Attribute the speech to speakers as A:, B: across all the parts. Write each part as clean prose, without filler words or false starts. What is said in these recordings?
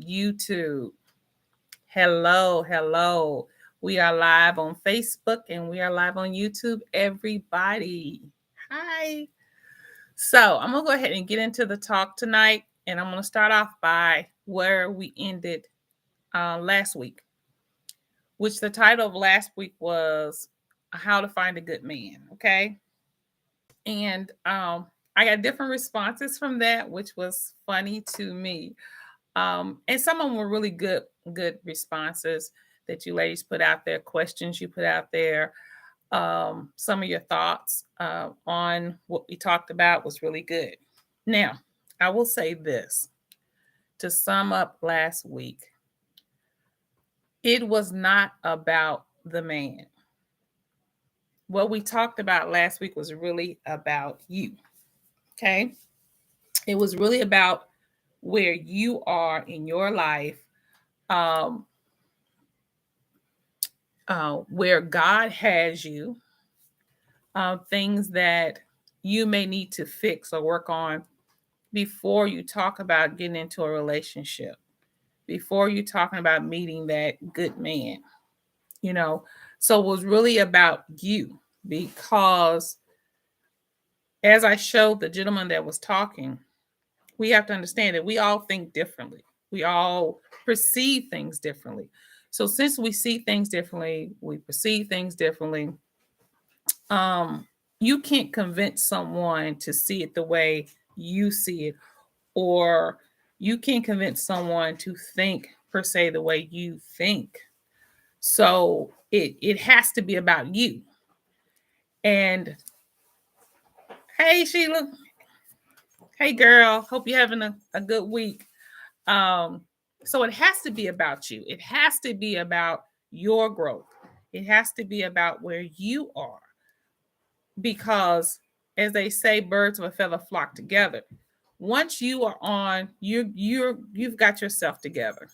A: YouTube. Hello, hello. We are live on Facebook and we are live on YouTube, everybody. Hi. So, I'm going to go ahead and get into the talk tonight, and I'm going to start off by where we ended last week, which the title of last week was How to Find a Good Man. Okay. And I got different responses from that, which was funny to me. And some of them were really good responses that you ladies put out there, questions you put out there. Some of your thoughts on what we talked about was really good. Now, I will say this to sum up last week. It was not about the man. What we talked about last week was really about you. Okay. It was really about where you are in your life, um, where God has you, things that you may need to fix or work on before you talk about getting into a relationship, before you talking about meeting that good man, you know. So it was really about you because as I showed the gentleman that was talking, we have to understand that we all think differently. We all perceive things differently. So since we see things differently, we perceive things differently, um, you can't convince someone to see it the way you see it, or you can't convince someone to think per se the way you think. So it has to be about you. And hey Sheila, hey girl, hope you're having a good week. Um, so it has to be about you. It has to be about your growth. It has to be about where you are. Because as they say, birds of a feather flock together. Once you are on, you've got yourself together.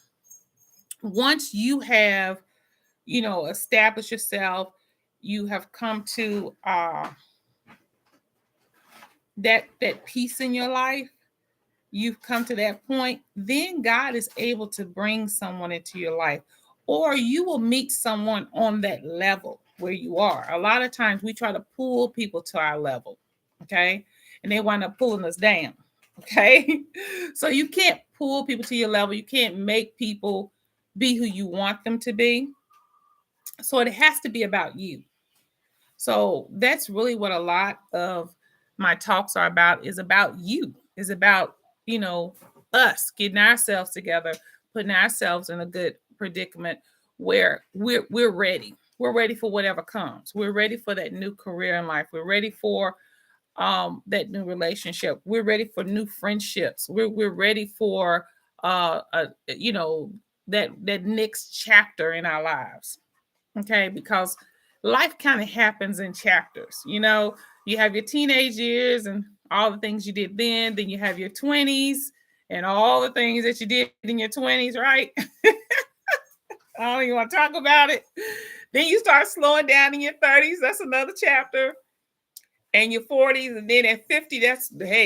A: Once you have, established yourself, you have come to that peace in your life, you've come to that point, then God is able to bring someone into your life, or you will meet someone on that level where you are. A lot of times we try to pull people to our level, okay? And they wind up pulling us down, okay? So you can't pull people to your level. You can't make people be who you want them to be. So it has to be about you. So that's really what a lot of my talks are about, is about you, is about, you know, us getting ourselves together, putting ourselves in a good predicament where we're ready. We're ready for whatever comes. We're ready for that new career in life. We're ready for that new relationship. We're ready for new friendships. We're ready for that next chapter in our lives. Okay, because life kind of happens in chapters. You have your teenage years and all the things you did then you have your 20s and all the things that you did in your 20s, right? I don't even want to talk about it. Then you start slowing down in your 30s. That's another chapter. And your 40s, and then at 50,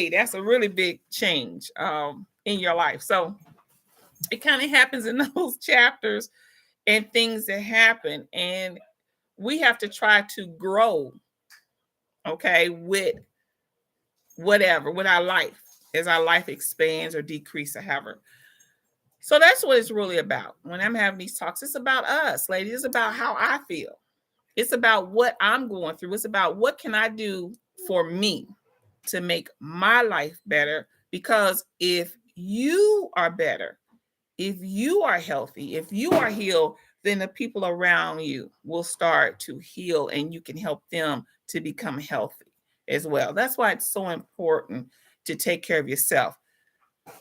A: that's a really big change in your life. So it kind of happens in those chapters and things that happen. And we have to try to grow, okay, with whatever, with our life, as our life expands or decreases or however. So that's what it's really about. When I'm having these talks, it's about us, ladies. It's about how I feel. It's about what I'm going through. It's about what can I do for me to make my life better. Because if you are better, if you are healthy, if you are healed, then the people around you will start to heal and you can help them to become healthy as well. That's why it's so important to take care of yourself.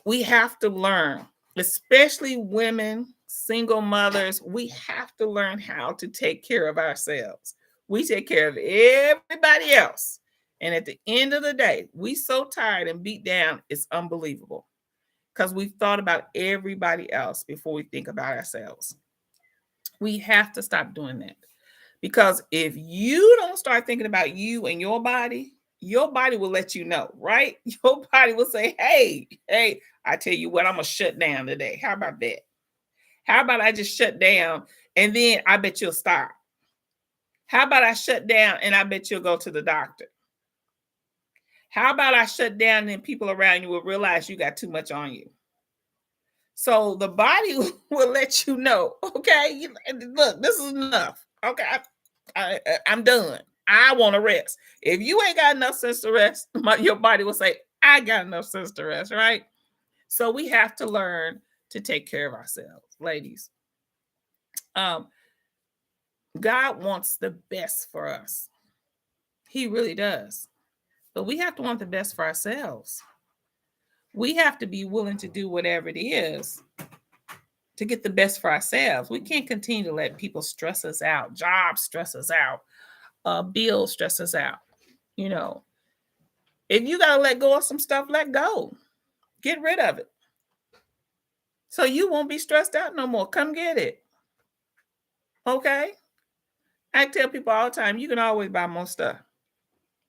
A: We have to learn, especially women, single mothers, we have to learn how to take care of ourselves. We take care of everybody else. And at the end of the day, we so tired and beat down, it's unbelievable. Because we've thought about everybody else before we think about ourselves. We have to stop doing that. Because if you don't start thinking about you and your body will let you know, right? Your body will say, hey, I tell you what, I'm going to shut down today. How about that? How about I just shut down and then I bet you'll stop? How about I shut down and I bet you'll go to the doctor? How about I shut down and then people around you will realize you got too much on you? So the body will let you know, okay, look, this is enough. Okay, I'm done. I want to rest. If you ain't got enough sense to rest, your body will say, I got enough sense to rest, right? So we have to learn to take care of ourselves, ladies. God wants the best for us. He really does. But we have to want the best for ourselves. We have to be willing to do whatever it is to get the best for ourselves. We can't continue to let people stress us out, jobs stress us out, bills stress us out. You know, if you got to let go of some stuff, let go. Get rid of it. So you won't be stressed out no more. Come get it. Okay? I tell people all the time, you can always buy more stuff,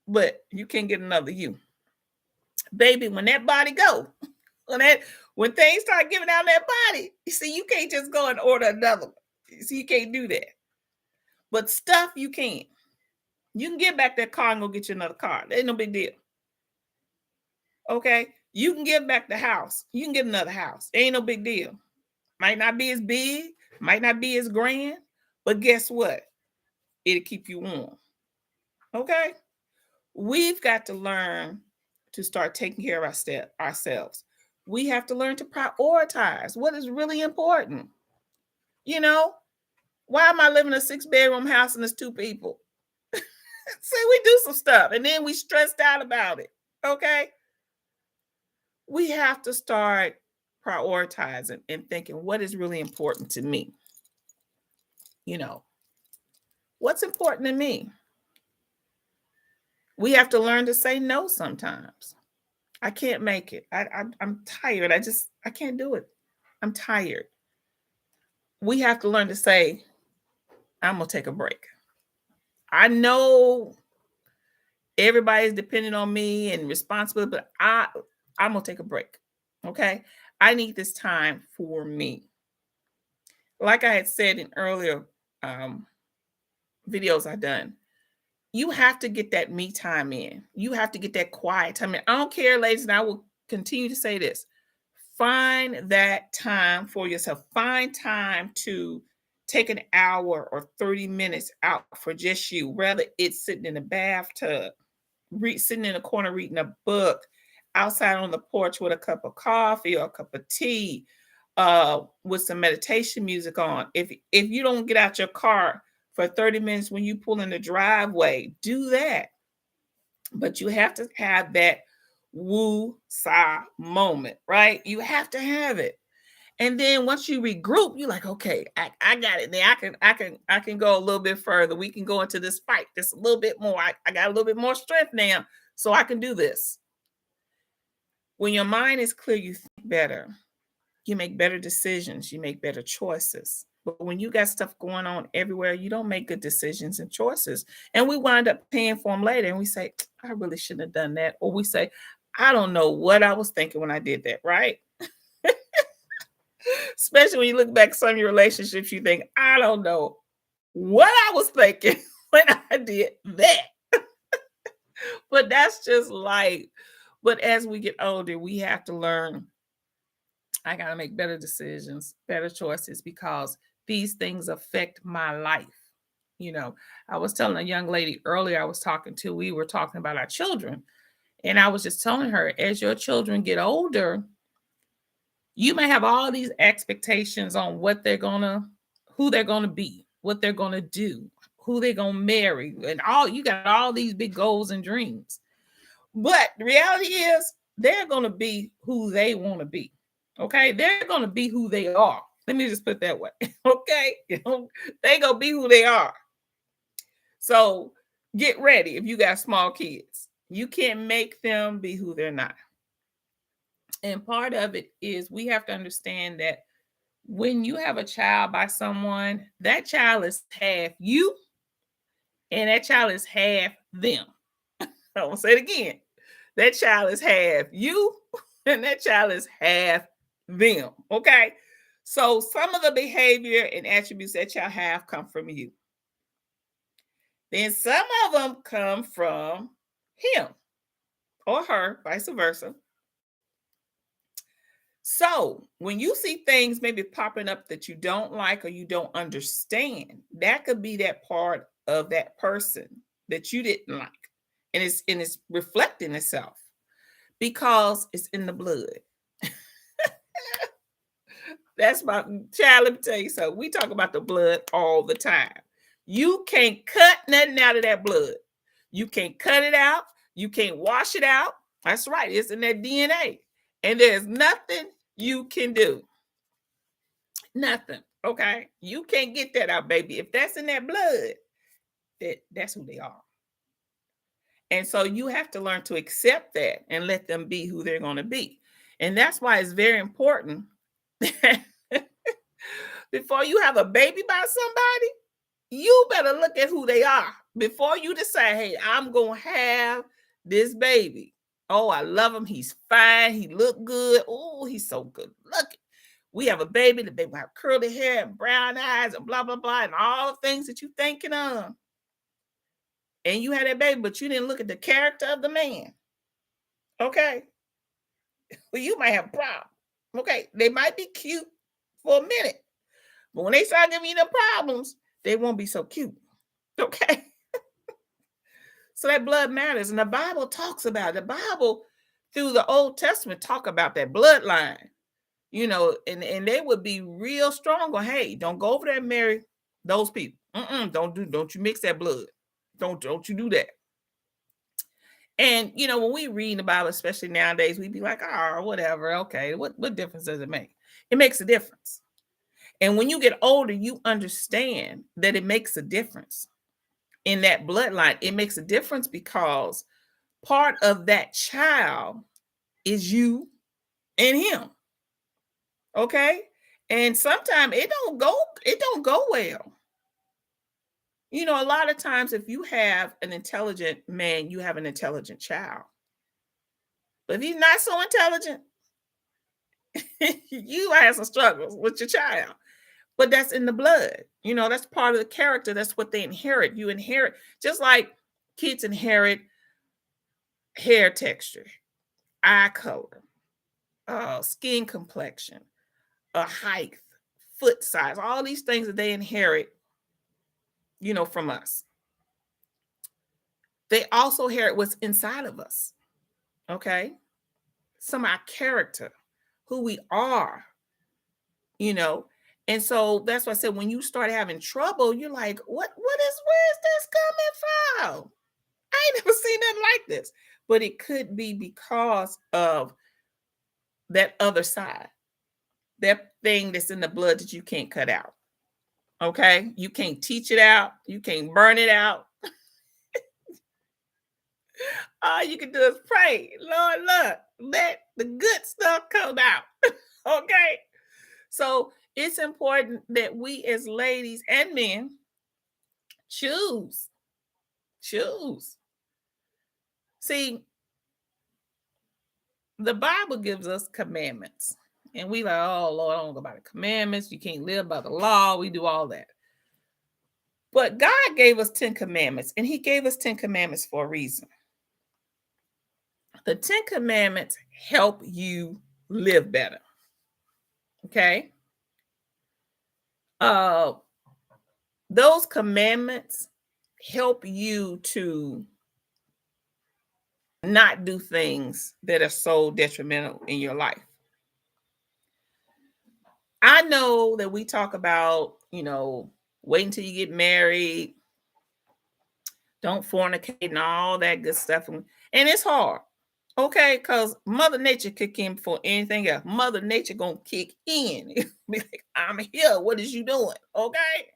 A: but you can't get another you. Baby, when that body go, when things start giving out that body, you see, you can't just go and order another one. You see, you can't do that. But stuff you can. You can get back that car and go get you another car. There ain't no big deal. Okay? You can get back the house. You can get another house. There ain't no big deal. Might not be as big, might not be as grand, but guess what? It'll keep you warm. Okay? We've got to learn to start taking care of ourselves. We have to learn to prioritize what is really important. You know, why am I living in a 6-bedroom house and there's 2 people? See, we do some stuff and then we stressed out about it. Okay? We have to start prioritizing and thinking what is really important to me. You know, what's important to me? We have to learn to say no sometimes. I can't make it. I'm tired. I can't do it. I'm tired. We have to learn to say, I'm going to take a break. I know everybody's depending on me and responsible, but I'm going to take a break. Okay? I need this time for me. Like I had said in earlier videos I've done, you have to get that me time in. You have to get that quiet time in. I don't care, ladies, and I will continue to say this. Find that time for yourself. Find time to take an hour or 30 minutes out for just you. Whether it's sitting in the bathtub, sitting in a corner reading a book, outside on the porch with a cup of coffee or a cup of tea, with some meditation music on. If you don't get out your car for 30 minutes when you pull in the driveway, do that. But you have to have that woo-sa moment, right? You have to have it. And then once you regroup, you're like, okay, I got it. Now I can go a little bit further. We can go into this fight just a little bit more. I got a little bit more strength now, so I can do this. When your mind is clear, you think better. You make better decisions. You make better choices. But when you got stuff going on everywhere, you don't make good decisions and choices. And we wind up paying for them later. And we say, I really shouldn't have done that. Or we say, I don't know what I was thinking when I did that, right? Especially when you look back at some of your relationships, you think, I don't know what I was thinking when I did that. But that's just life. But as we get older, we have to learn, I got to make better decisions, better choices, because these things affect my life. You know, I was telling a young lady earlier we were talking about our children. And I was just telling her, as your children get older, you may have all these expectations on who they're going to be, what they're going to do, who they're going to marry, and you got all these big goals and dreams. But the reality is they're going to be who they want to be. Okay? They're going to be who they are. Let me just put it that way. Okay? They're going to be who they are. So get ready if you got small kids. You can't make them be who they're not. And part of it is we have to understand that when you have a child by someone, that child is half you and that child is half them. I will say it again. That child is half you and that child is half them. Okay. So some of the behavior and attributes that child have come from you. Then some of them come from him or her, vice versa. So when you see things maybe popping up that you don't like or you don't understand, that could be that part of that person that you didn't like. And it's reflecting itself because it's in the blood. That's my child. Let me tell you something. We talk about the blood all the time. You can't cut nothing out of that blood. You can't cut it out. You can't wash it out. That's right. It's in that DNA. And there's nothing you can do. Nothing. Okay. You can't get that out, baby. If that's in that blood, that's who they are. And so you have to learn to accept that and let them be who they're going to be. And that's why it's very important before you have a baby by somebody, you better look at who they are before you decide, hey, I'm going to have this baby. Oh, I love him. He's fine. He look good. Oh, he's so good looking. We have a baby. The baby will have curly hair and brown eyes and blah, blah, blah, and all the things that you're thinking of. And you had that baby, but you didn't look at the character of the man. Okay. Well, you might have a problem. Okay. They might be cute for a minute, but when they start giving you the problems, they won't be so cute. Okay. So that blood matters. And the Bible talks about it. The Bible through the Old Testament talk about that bloodline, you know, and they would be real strong on, hey, don't go over there and marry those people. Don't you mix that blood. Don't you do that. And, you know, when we read the Bible, especially nowadays, we'd be like, oh, whatever. Okay. What difference does it make? It makes a difference. And when you get older, you understand that it makes a difference in that bloodline. It makes a difference because part of that child is you and him. Okay. And sometimes it don't go well. You know, a lot of times if you have an intelligent man, you have an intelligent child. But if he's not so intelligent, you have some struggles with your child. But that's in the blood. You know, that's part of the character. That's what they inherit. You inherit, just like kids inherit hair texture, eye color, skin complexion, height, foot size, all these things that they inherit, you know, from us. They also inherit what's inside of us. Okay. Some of our character, who we are, you know. And so that's why I said when you start having trouble, you're like, where is this coming from? I ain't never seen nothing like this. But it could be because of that other side, that thing that's in the blood that you can't cut out. Okay. You can't teach it out. You can't burn it out. All you can do is pray. Lord, look, let the good stuff come out. Okay. So it's important that we as ladies and men choose. See, the Bible gives us commandments. And we like, oh, Lord, I don't go by the commandments. You can't live by the law. We do all that. But God gave us 10 commandments, and he gave us 10 commandments for a reason. The 10 commandments help you live better. Okay? Those commandments help you to not do things that are so detrimental in your life. I know that we talk about, you know, wait until you get married, don't fornicate and all that good stuff. And it's hard. Okay, because Mother Nature kick in before anything else. Mother Nature gonna kick in. Be like, I'm here. What is you doing? Okay.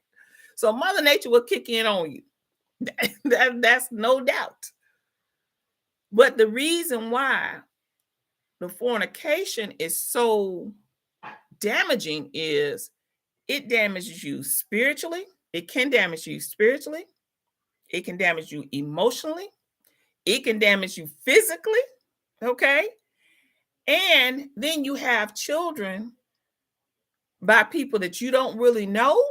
A: So Mother Nature will kick in on you. That's no doubt. But the reason why the fornication is so damaging is it damages you spiritually. It can damage you spiritually. It can damage you emotionally. It can damage you physically. Okay. And then you have children by people that you don't really know.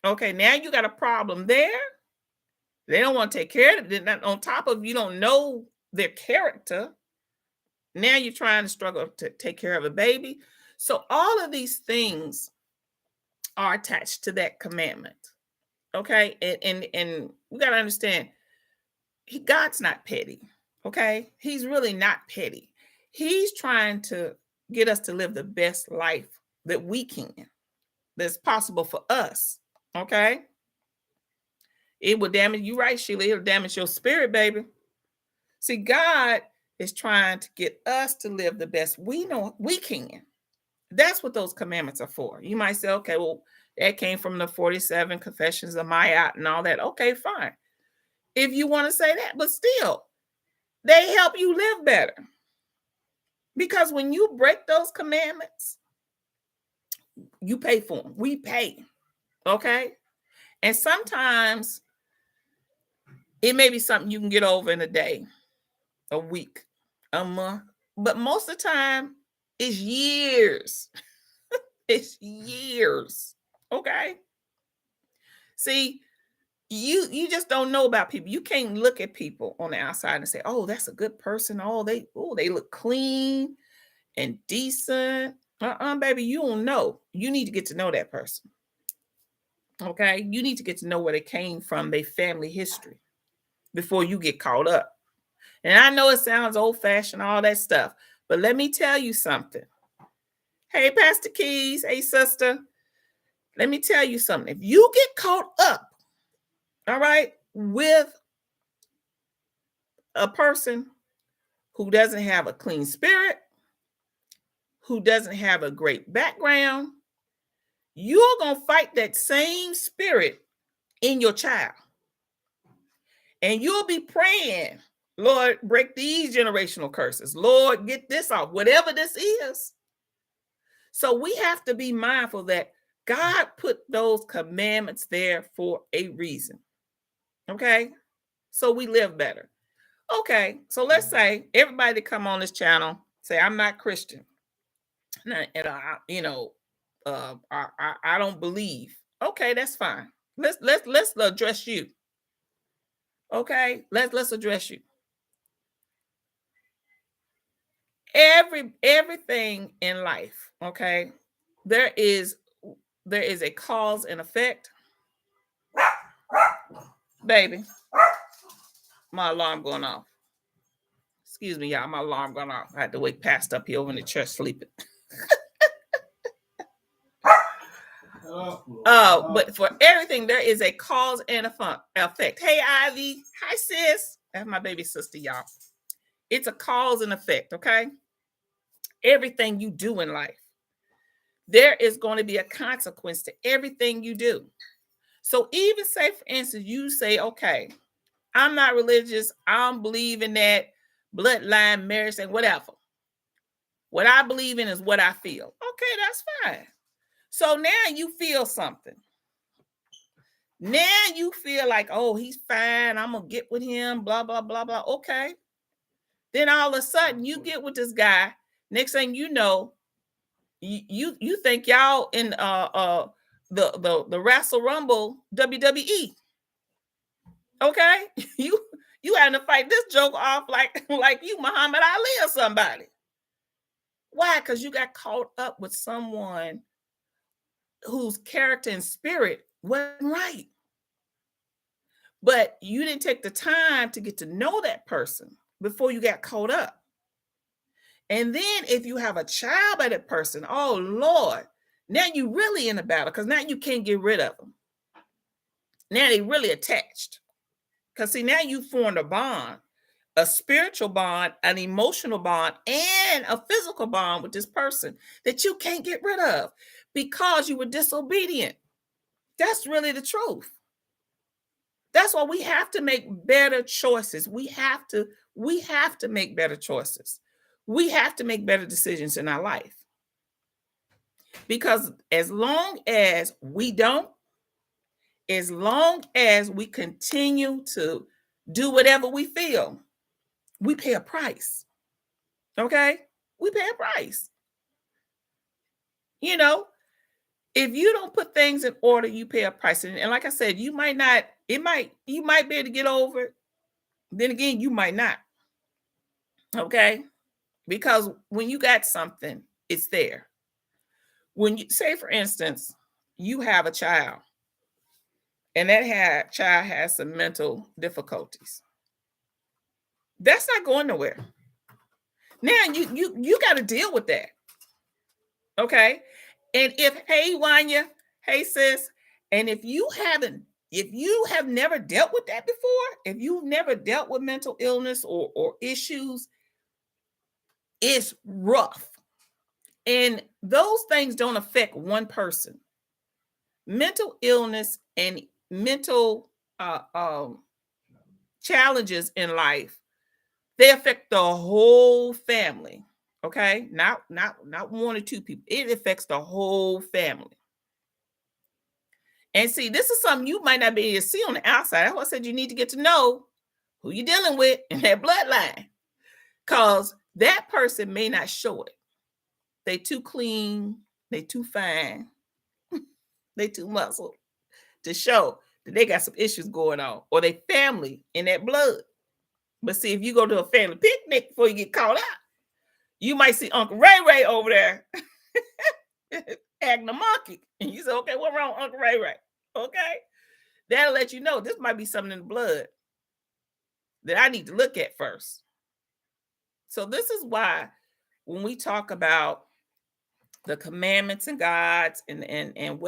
A: Okay, now you got a problem there. They don't want to take care of it. On top of you don't know their character. Now you're trying to struggle to take care of a baby. So all of these things are attached to that commandment. Okay, and we got to understand, God's not petty. Okay, he's really not petty. He's trying to get us to live the best life that we can, that's possible for us. Okay, it will damage you, right, Sheila? It'll damage your spirit, baby. See, God is trying to get us to live the best we know we can. That's what those commandments are for. You might say, okay, well, that came from the 47 confessions of Ma'at and all that. Okay, fine. If you want to say that, but still, they help you live better. Because when you break those commandments, you pay for them. We pay. Okay? And sometimes it may be something you can get over in a day, a week, a month. But most of the time, it's years. It's years. Okay? See, you just don't know about people. You can't look at people on the outside and say, "Oh, that's a good person. Oh, they look clean and decent." Baby, you don't know. You need to get to know that person. Okay? You need to get to know where they came from, their family history, before you get caught up. And I know it sounds old-fashioned, all that stuff, but let me tell you something. Hey, Pastor Keys. Hey, sister. Let me tell you something. If you get caught up, all right, with a person who doesn't have a clean spirit, who doesn't have a great background, you're going to fight that same spirit in your child. And you'll be praying, Lord, break these generational curses. Lord, get this off, whatever this is. So we have to be mindful that God put those commandments there for a reason. Okay? So we live better. Okay, so let's say everybody that come on this channel say, I'm not Christian. And I don't believe. Okay, that's fine. Let's address you. Okay, let's address you. Everything in life, okay, there is a cause and effect. Baby, my alarm going off. Excuse me, y'all, my alarm going off. I had to wake past up here over in the church sleeping. But for everything, there is a cause and effect. Hey, Ivy. Hi, sis. That's my baby sister, y'all. It's a cause and effect, okay? Everything you do in life, there is going to be a consequence to everything you do. So even say, for instance, you say, okay, I'm not religious. I don't believe in that bloodline marriage and whatever. What I believe in is what I feel. Okay, that's fine. So now you feel something. Now you feel like, oh, he's fine. I'm going to get with him, blah, blah, blah, blah. Okay. Then all of a sudden you get with this guy. Next thing you know, you think y'all in the Wrestle Rumble WWE. Okay? You having to fight this joke off like you Muhammad Ali or somebody. Why? Because you got caught up with someone whose character and spirit wasn't right. But you didn't take the time to get to know that person before you got caught up. And then if you have a child by that person, oh Lord, now you really in a battle because now you can't get rid of them. Now they really attached. Because see, now you formed a bond, a spiritual bond, an emotional bond, and a physical bond with this person that you can't get rid of because you were disobedient. That's really the truth. That's why we have to make better choices. We have to make better choices. We have to make better decisions in our life. Because as long as we don't, as long as we continue to do whatever we feel, we pay a price. Okay? We pay a price. You know, if you don't put things in order, you pay a price. And like I said, you might not, you might be able to get over it. Then again, you might not. Okay? Because when you got something, it's there. When you say, for instance, you have a child and that child has some mental difficulties, that's not going nowhere. Now you got to deal with that. Okay. And hey Wanya, hey sis, and if you have never dealt with that before, if you've never dealt with mental illness or issues, it's rough. And those things don't affect one person. Mental illness and mental challenges in life, they affect the whole family. Okay, not one or two people. It affects the whole family. And see, this is something you might not be able to see on the outside. That's why I said you need to get to know who you're dealing with in that bloodline, because that person may not show it. They too clean, they too fine, they too muscled to show that they got some issues going on, or they family in that blood. But see, if you go to a family picnic before you get caught out, you might see Uncle Ray Ray over there acting a monkey. And you say, okay, what's wrong with Uncle Ray Ray? Okay. That'll let you know this might be something in the blood that I need to look at first. So this is why when we talk about the commandments and God's and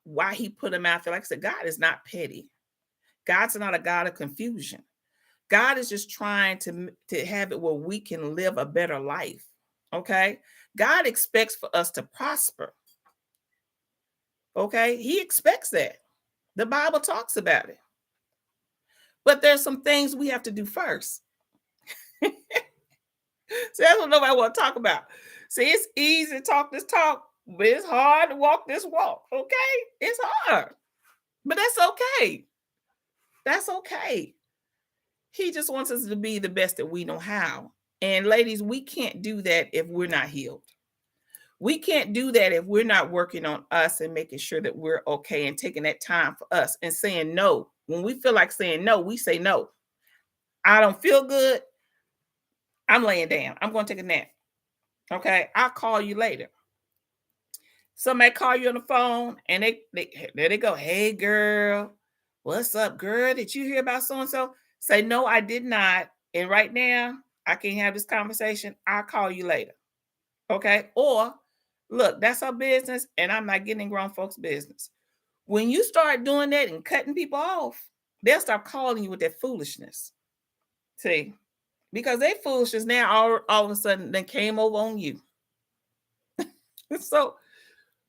A: why he put them out there, like I said, God is not petty. God's not a God of confusion. God is just trying to have it where we can live a better life. Okay. God expects for us to prosper. Okay. He expects that. The Bible talks about it. But there's some things we have to do first. So that's what nobody want to talk about. See, it's easy to talk this talk, but it's hard to walk this walk. Okay. It's hard. But that's okay. That's okay. He just wants us to be the best that we know how. And ladies, we can't do that if we're not healed. We can't do that if we're not working on us and making sure that we're okay and taking that time for us and saying no. When we feel like saying no, we say no. I don't feel good. I'm laying down. I'm going to take a nap. Okay. I'll call you later. Somebody call you on the phone and there they go. Hey girl, what's up, girl? Did you hear about so-and-so? Say, no, I did not. And right now, I can't have this conversation. I'll call you later. Okay. Or look, that's our business, and I'm not getting in grown folks' business. When you start doing that and cutting people off, they'll start calling you with that foolishness. See, because they foolishness now all of a sudden then came over on you. So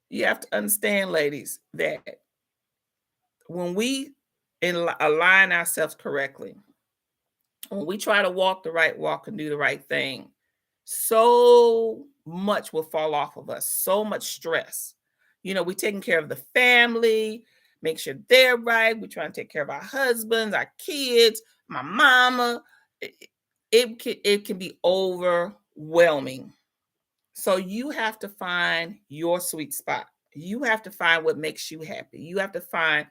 A: you have to understand, ladies, that when we align ourselves correctly, when we try to walk the right walk and do the right thing, so much will fall off of us, so much stress. You know, we're taking care of the family, make sure they're right. We're trying to take care of our husbands, our kids, my mama. It can be overwhelming. So you have to find your sweet spot. You have to find what makes you happy. You have to find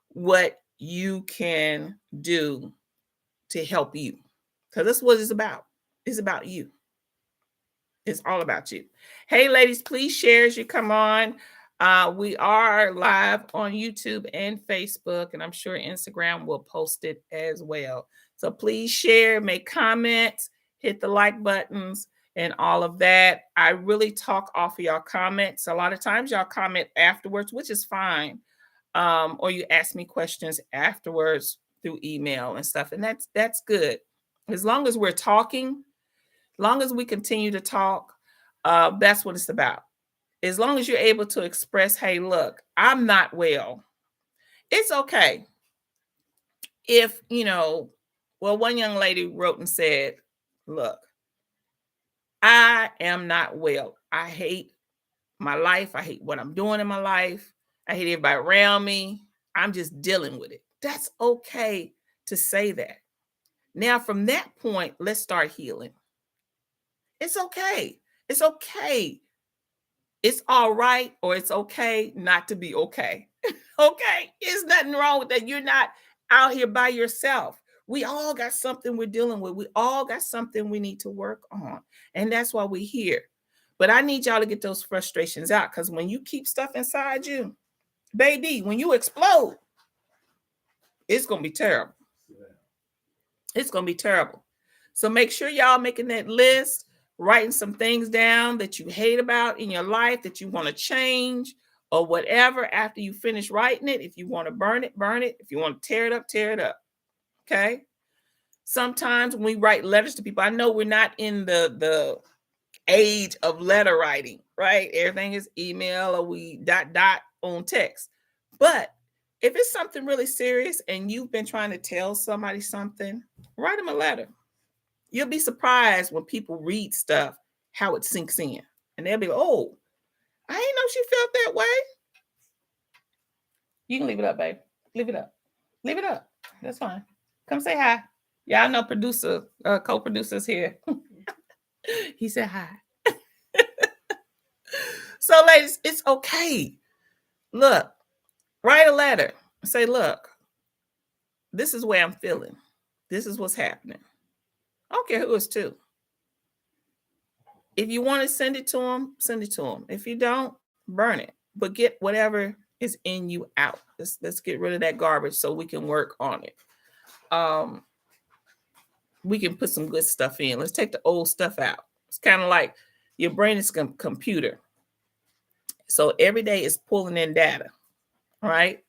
A: what you can do to help you. Because that's what it's about. It's about you. It's all about you. Hey, ladies, please share as you come on. We are live on YouTube and Facebook, and I'm sure Instagram will post it as well. So please share, make comments, hit the like buttons, and all of that. I really talk off of y'all comments. A lot of times y'all comment afterwards, which is fine. Or you ask me questions afterwards through email and stuff, and that's good. As long as we're talking, as long as we continue to talk, that's what it's about. As long as you're able to express, hey, look, I'm not well. It's okay. If, one young lady wrote and said, look, I am not well. I hate my life. I hate what I'm doing in my life. I hate everybody around me. I'm just dealing with it. That's okay to say that. Now, from that point, let's start healing. It's okay. It's okay. It's all right, or it's okay not to be okay. Okay? There's nothing wrong with that. You're not out here by yourself. We all got something we're dealing with. We all got something we need to work on. And that's why we're here. But I need y'all to get those frustrations out, because when you keep stuff inside you, baby, when you explode, it's going to be terrible. It's going to be terrible. So make sure y'all making that list, writing some things down that you hate about in your life that you want to change or whatever. After you finish writing it, if you want to burn it, burn it. If you want to tear it up, tear it up. Okay? Sometimes when we write letters to people, I know we're not in the age of letter writing, right? Everything is email or we dot on text. But if it's something really serious and you've been trying to tell somebody something, write them a letter. You'll be surprised when people read stuff, how it sinks in. And they'll be like, oh, I didn't know she felt that way. You can leave it up, babe. Leave it up. Leave it up. That's fine. Come say hi. Y'all know producer, co-producers here. He said hi. So, ladies, it's okay. Look, write a letter. Say, look, this is where I'm feeling. This is what's happening. I don't care who it's to. If you want to send it to them, send it to them. If you don't, burn it. But get whatever is in you out. Let's get rid of that garbage so we can work on it. We can put some good stuff in. Let's take the old stuff out. It's kind of like your brain is a computer. So every day is pulling in data, right?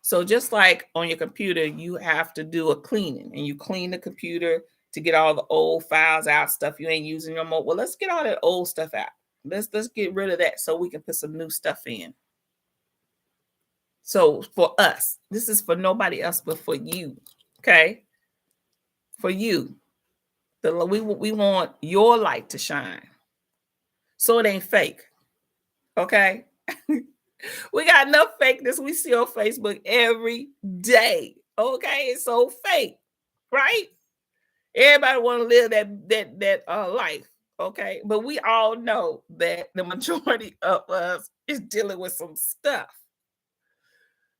A: So just like on your computer, you have to do a cleaning and you clean the computer to get all the old files out, stuff you ain't using no more. Well, let's get all that old stuff out. Let's get rid of that so we can put some new stuff in. So for us, this is for nobody else but for you, okay? For you. We want your light to shine. So it ain't fake, okay? We got enough fakeness we see on Facebook every day, okay? It's so fake, right? Everybody want to live that life, okay? But we all know that the majority of us is dealing with some stuff.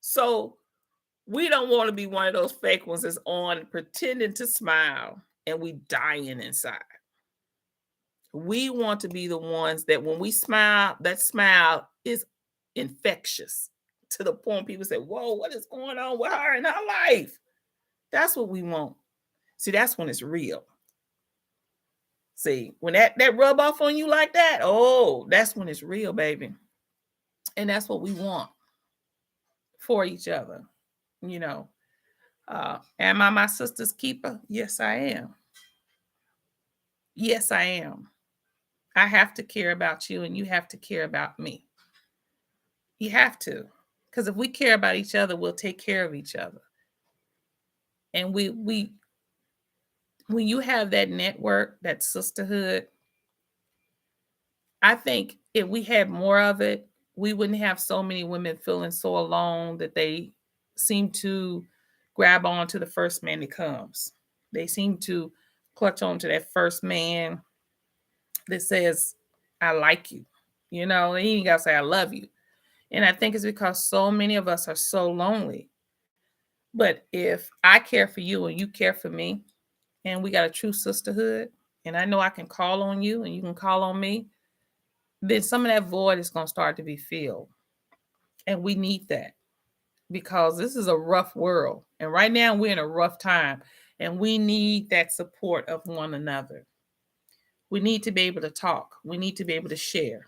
A: So we don't want to be one of those fake ones that's on pretending to smile and we dying inside. We want to be the ones that when we smile, that smile is infectious to the point people say, whoa, what is going on with her in her life? That's what we want. See, that's when it's real. See, when that rub off on you like that, oh, that's when it's real, baby. And that's what we want for each other. You know, am I my sister's keeper? Yes, I am. Yes, I am. I have to care about you and you have to care about me. You have to. Because if we care about each other, we'll take care of each other. And when you have that network, that sisterhood, I think if we had more of it, we wouldn't have so many women feeling so alone that they seem to grab on to the first man that comes. They seem to clutch on to that first man that says, I like you. You know, and you ain't got to say, I love you. And I think it's because so many of us are so lonely. But if I care for you and you care for me, and we got a true sisterhood, and I know I can call on you and you can call on me, then some of that void is going to start to be filled. And we need that because this is a rough world. And right now we're in a rough time and we need that support of one another. We need to be able to talk. We need to be able to share.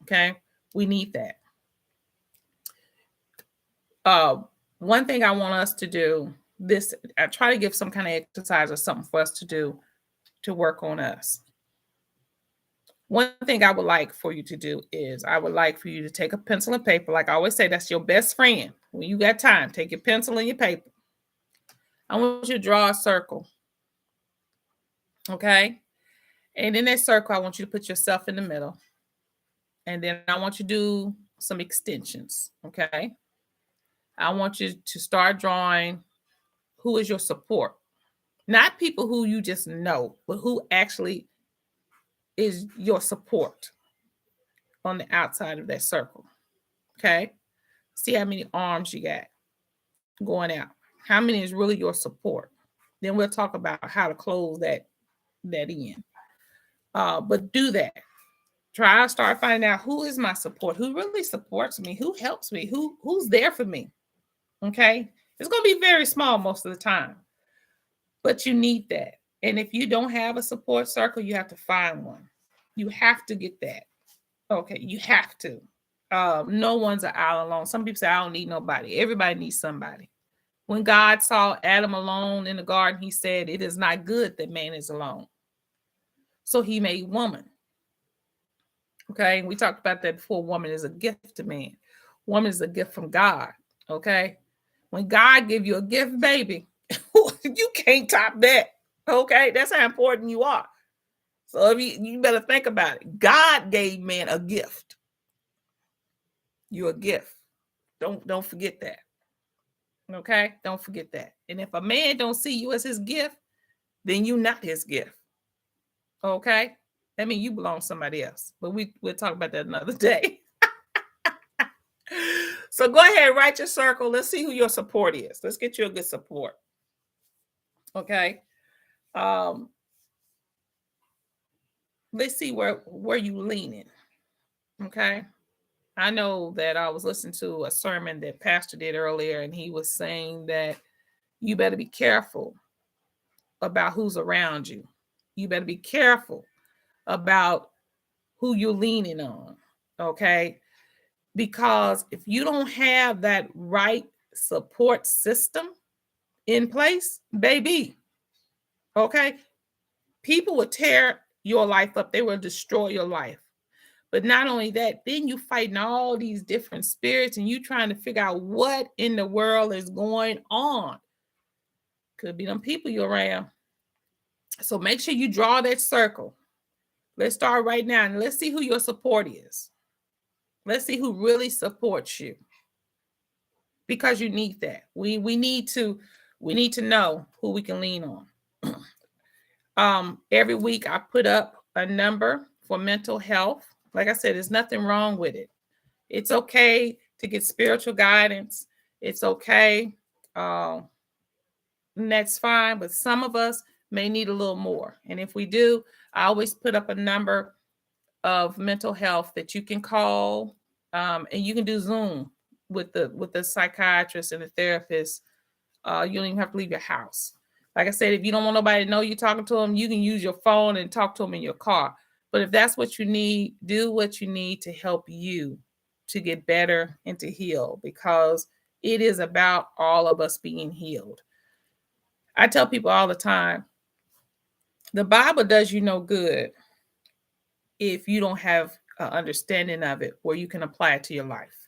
A: Okay? We need that. One thing I want us to do, I try to give some kind of exercise or something for us to do to work on us. One thing I would like for you to do is I would like for you to take a pencil and paper. Like I always say, that's your best friend. When you got time, take your pencil and your paper. I want you to draw a circle. Okay? And in that circle, I want you to put yourself in the middle. And then I want you to do some extensions. Okay? I want you to start drawing who is your support. Not people who you just know, but who actually is your support on the outside of that circle. Okay. See how many arms you got going out. How many is really your support? Then we'll talk about how to close that in. But do that. Try to start finding out who is my support, who really supports me, who helps me, who's there for me. Okay. It's going to be very small most of the time, but you need that. And if you don't have a support circle, you have to find one. You have to get that. Okay. You have to. No one's an island alone. Some people say, I don't need nobody. Everybody needs somebody. When God saw Adam alone in the garden, he said, it is not good that man is alone. So he made woman. Okay. And we talked about that before. Woman is a gift to man. Woman is a gift from God. Okay. When God give you a gift, baby, you can't top that. Okay. That's how important you are. So if you better think about it. God gave man a gift. You're a gift. Don't forget that. Okay. Don't forget that. And if a man don't see you as his gift, then you're not his gift. Okay. That means you belong to somebody else. But we'll talk about that another day. So go ahead, write your circle. Let's see who your support is. Let's get you a good support. Okay. Let's see where you leaning. Okay. I know that I was listening to a sermon that Pastor did earlier, and he was saying that you better be careful about who's around you. You better be careful about who you're leaning on. Okay. Because if you don't have that right support system in place, baby, okay, people will tear your life up. They will destroy your life. But not only that, then you fighting all these different spirits and you trying to figure out what in the world is going on. Could be them people you're around. So make sure you draw that circle. Let's start right now and let's see who your support is. Let's see who really supports you. Because you need that. We need to know who we can lean on. Every week I put up a number for mental health. Like I said, there's nothing wrong with it. It's okay to get spiritual guidance. It's okay. And that's fine. But some of us may need a little more. And if we do, I always put up a number of mental health that you can call. And you can do Zoom with the psychiatrist and the therapist. You don't even have to leave your house. Like I said, if you don't want nobody to know you're talking to them, you can use your phone and talk to them in your car. But if that's what you need, do what you need to help you to get better and to heal, because it is about all of us being healed. I tell people all the time, the Bible does you no good if you don't have an understanding of it where you can apply it to your life.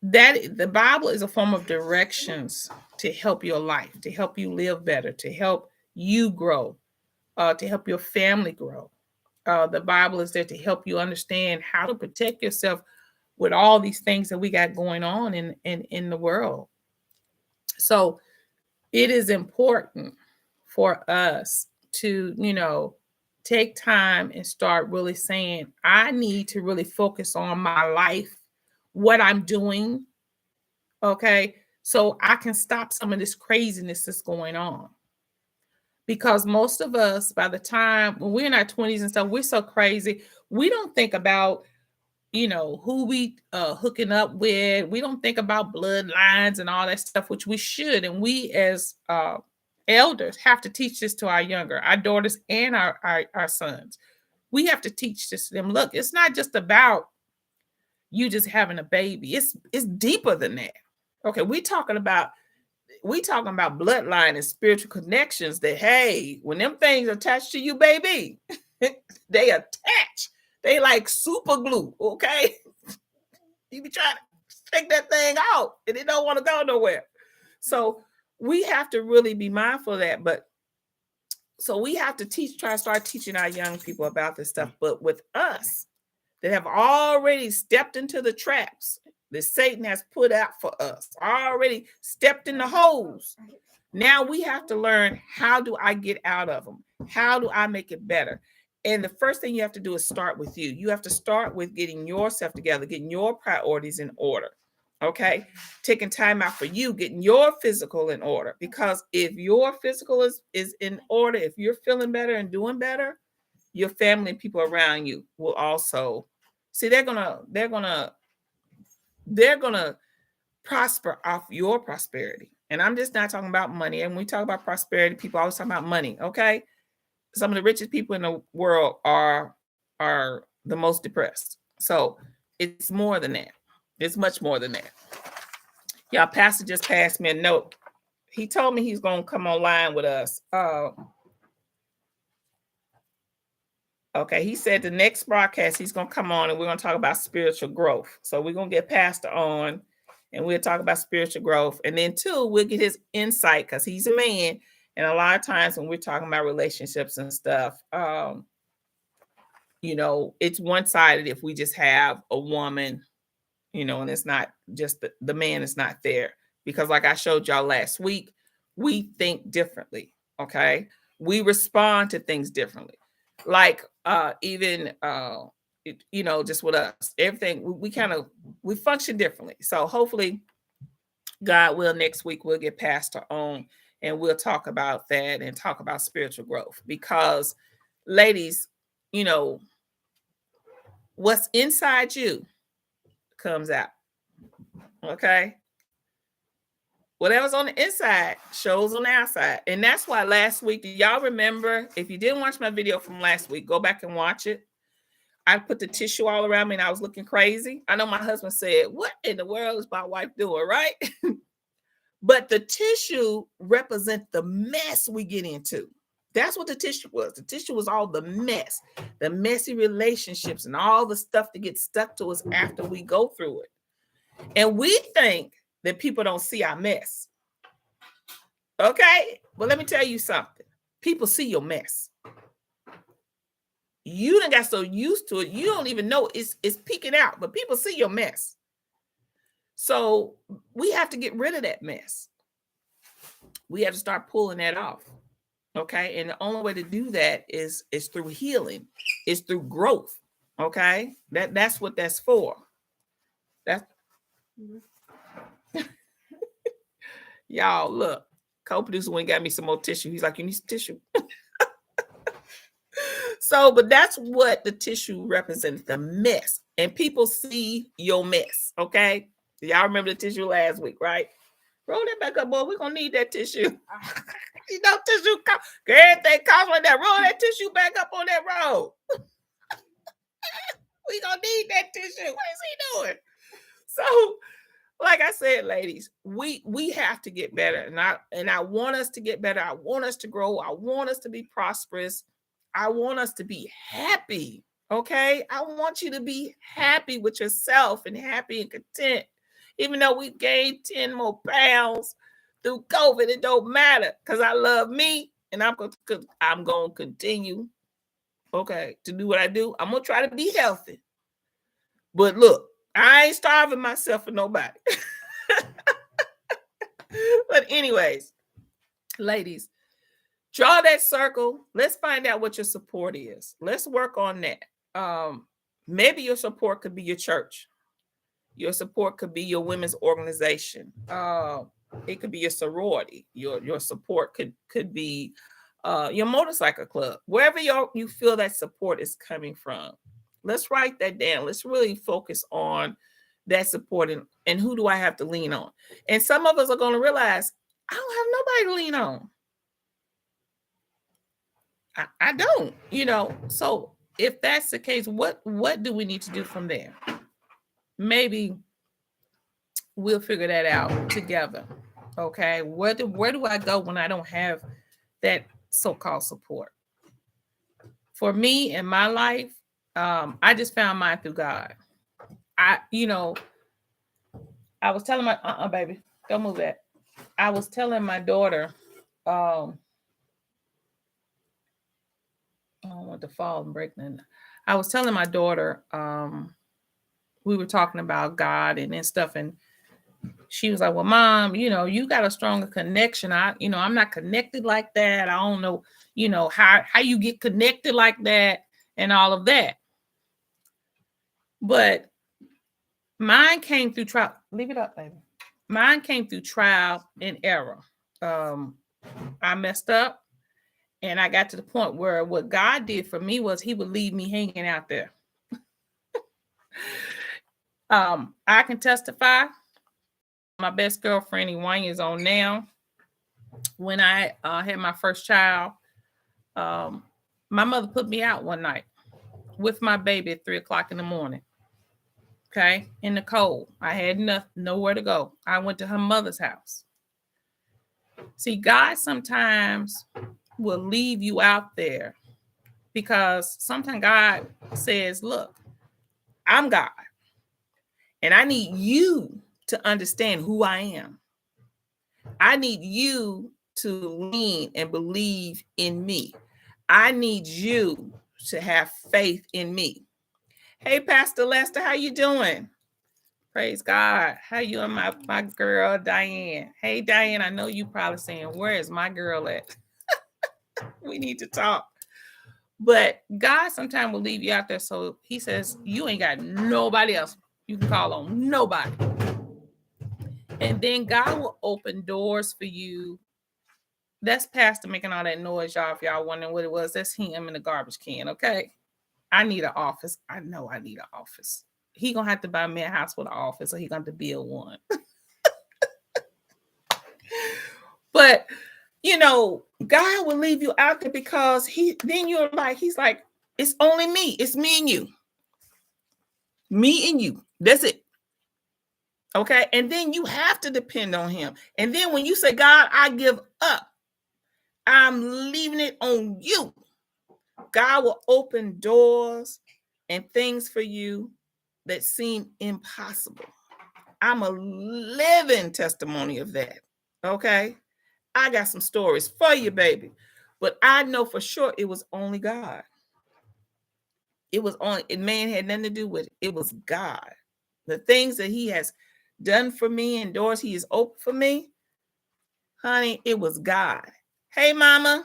A: That the Bible is a form of directions to help your life, to help you live better, to help you grow, to help your family grow. The Bible is there to help you understand how to protect yourself with all these things that we got going on in the world. So it is important for us to, take time and start really saying, I need to really focus on my life, what I'm doing, okay, so I can stop some of this craziness that's going on. Because most of us, by the time when we're in our 20s and stuff, we're so crazy. We don't think about, who we hooking up with. We don't think about bloodlines and all that stuff, which we should. And we as elders have to teach this to our daughters and our sons. We have to teach this to them. Look, it's not just about you just having a baby. It's deeper than that. Okay, we talking about bloodline and spiritual connections that, hey, when them things attach to you, baby, they attach. They like super glue, okay? You be trying to take that thing out and it don't want to go nowhere. So we have to really be mindful of that. But so we have to try to start teaching our young people about this stuff. But with us that have already stepped into the traps that Satan has put out for us, already stepped in the holes, Now we have to learn, how do I get out of them? How do I make it better? And the first thing you have to do is start with you. You have to start with getting yourself together, getting your priorities in order. Okay. Taking time out for you, getting your physical in order. Because if your physical is in order, if you're feeling better and doing better, your family and people around you will also see, they're gonna prosper off your prosperity. And I'm just not talking about money. And when we talk about prosperity, people always talk about money. Okay. Some of the richest people in the world are the most depressed. So it's more than that. It's much more than that. Y'all, Pastor just passed me a note. He told me he's gonna come online with us. Okay, he said the next broadcast he's gonna come on and we're gonna talk about spiritual growth. So we're gonna get Pastor on and we'll talk about spiritual growth. And then two, we'll get his insight because he's a man. And a lot of times when we're talking about relationships and stuff, you know, it's one-sided if we just have a woman, you know, and it's not just the man is not there. Because like I showed y'all last week, we think differently. Okay. We respond to things differently. Like even you know, just with us, everything we function differently. So hopefully, God will, next week we'll get Pastor on and we'll talk about that and talk about spiritual growth. Because ladies, you know, what's inside you comes out. Okay. Whatever's on the inside shows on the outside. And that's why last week, do y'all remember? If you didn't watch my video from last week, go back and watch it. I put the tissue all around me and I was looking crazy. I know my husband said, what in the world is my wife doing, right? But the tissue represents the mess we get into. That's what the tissue was. The tissue was all the mess, the messy relationships and all the stuff that gets stuck to us after we go through it. And we think that people don't see our mess. Okay? Well, let me tell you something. People see your mess. You done got so used to it, you don't even know it's peeking out, but people see your mess. So we have to get rid of that mess. We have to start pulling that off. Okay? And the only way to do that is through healing, is through growth. Okay? That's what that's for. That's y'all, look, co-producer went and got me some more tissue. He's like, you need some tissue. So, but that's what the tissue represents, the mess. And people see your mess, okay? Y'all remember the tissue last week, right? Roll that back up, boy. We're going to need that tissue. You know, tissue, everything comes like that. Roll that tissue back up on that road. We going to need that tissue. What is he doing? So, like I said, ladies, we have to get better. And I want us to get better. I want us to grow. I want us to be prosperous. I want us to be happy. Okay. I want you to be happy with yourself and happy and content. Even though we gained 10 more pounds through COVID, it don't matter because I love me and I'm going to continue, okay, to do what I do. I'm going to try to be healthy. But look, I ain't starving myself for nobody. But anyways, ladies, draw that circle. Let's find out what your support is. Let's work on that. Maybe your support could be your church. Your support could be your women's organization. It could be your sorority. Your support could be your motorcycle club. Wherever you feel that support is coming from. Let's write that down. Let's really focus on that support and who do I have to lean on? And some of us are going to realize, I don't have nobody to lean on. I don't, you know. So if that's the case, what do we need to do from there? Maybe we'll figure that out together. Okay. Where do I go when I don't have that so-called support? For me in my life, I just found mine through God. I was telling my baby, don't move that. I was telling my daughter, I don't want to fall and break nothing. I was telling my daughter, we were talking about God and stuff, and She was like, well, Mom, you got a stronger connection. I'm not connected like that. I don't know, how you get connected like that and all of that. But mine came through trial. Leave it up, baby. Mine came through trial and error. I messed up, and I got to the point where what God did for me was he would leave me hanging out there. I can testify. My best girlfriend, Iwan, is on now. When I had my first child, my mother put me out one night with my baby at 3:00 in the morning. Okay, in the cold. I had nowhere to go. I went to her mother's house. See, God sometimes will leave you out there because sometimes God says, look, I'm God, and I need you to understand who I am. I need you to lean and believe in me. I need you to have faith in me. Hey, Pastor Lester, how you doing? Praise God. How you and my girl, Diane? Hey, Diane, I know you probably saying, where is my girl at? We need to talk. But God sometimes will leave you out there. So he says, you ain't got nobody else you can call on. Nobody. And then God will open doors for you. That's Pastor making all that noise, y'all. If y'all wondering what it was, that's him in the garbage can, okay? I need an office. I know I need an office. He gonna have to buy me a house with an office, or he gonna have to build one. But God will leave you out there because he's like, it's only me. It's me and you. Me and you. That's it. Okay. And then you have to depend on him. And then when you say, God, I give up, I'm leaving it on you, God will open doors and things for you that seem impossible. I'm a living testimony of that. Okay. I got some stories for you, baby. But I know for sure it was only God. Man had nothing to do with it. It was God. The things that he has done for me and doors he has opened for me, honey, it was God. Hey, mama,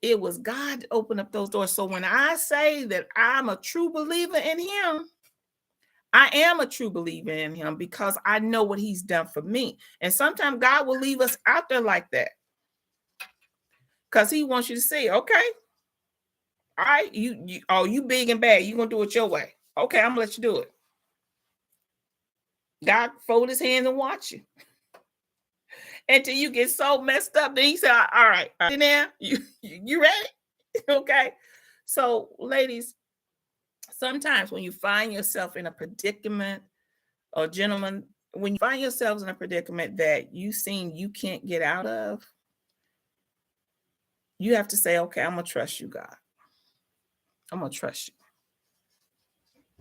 A: it was God to open up those doors. So when I say that I'm a true believer in him, I am a true believer in him because I know what he's done for me. And sometimes God will leave us out there like that because he wants you to see, okay, all right, you big and bad. You're going to do it your way. Okay, I'm going to let you do it. God fold his hands and watch you until you get so messed up. Then he said, all right, now you ready? Okay. So ladies, sometimes when you find yourself in a predicament, or gentlemen, when you find yourselves in a predicament that you can't get out of, you have to say, okay, I'm going to trust you, God. I'm going to trust you.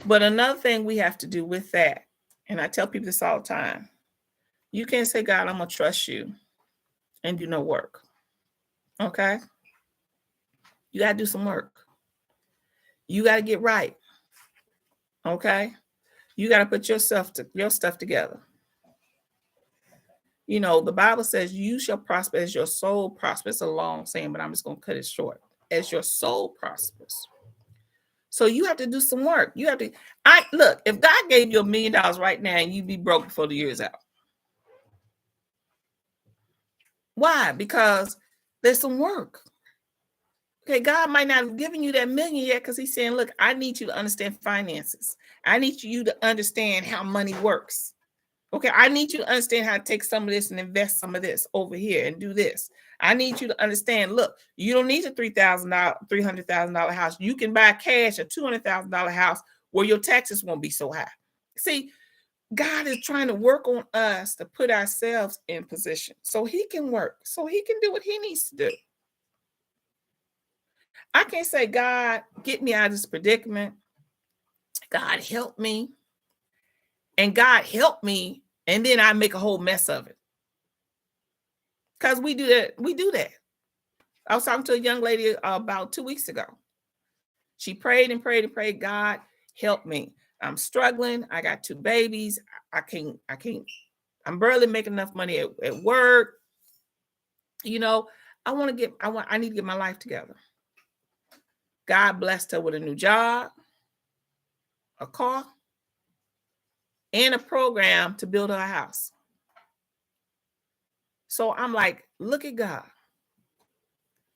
A: But another thing we have to do with that, and I tell people this all the time, you can't say, God, I'm going to trust you and do no work. Okay? You got to do some work. You got to get right. Okay? You got to put your stuff together. The Bible says you shall prosper as your soul prospers. It's a long saying, but I'm just going to cut it short. As your soul prospers. So you have to do some work. You have to, look, if God gave you $1 million right now and you'd be broke before the year's out. Why? Because there's some work. Okay, God might not have given you that million yet because he's saying, look, I need you to understand finances. I need you to understand how money works. Okay, I need you to understand how to take some of this and invest some of this over here and do this. I need you to understand, look, you don't need a $300,000 house. You can buy cash a $200,000 house where your taxes won't be so high. See, God is trying to work on us to put ourselves in position so he can work, so he can do what he needs to do. I can't say, God, get me out of this predicament. God, help me. And God help me. And then I make a whole mess of it. Because we do that. We do that. I was talking to a young lady about 2 weeks ago. She prayed and prayed and prayed. God, help me. I'm struggling. I got 2 babies. I'm barely making enough money at work. You know, I need to get my life together. God blessed her with a new job, a car, and a program to build her a house. So I'm like, look at God.